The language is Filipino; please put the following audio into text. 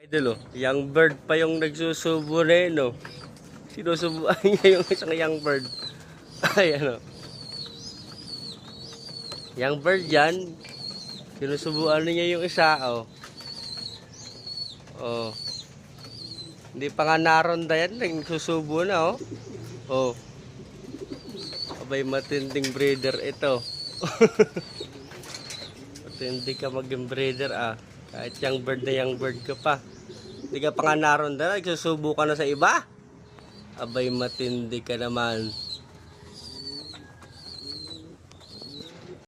Idol, oh. Young bird pa yung nagsusubo na yun, oh. Sinusubuan niya yung isang young bird. Ay, ano. Young bird yan. Sinusubuan niya yung isa, oh. Oh. Hindi pa nga naronda yan. Nagsusubo na, oh. Oh. Abay, matinding breeder ito. Matindi ka maging breeder, ah. Kahit young bird ka pa. Hindi ka pa nga naroon na, nagsusubo ka na sa iba. Abay, matindi ka naman.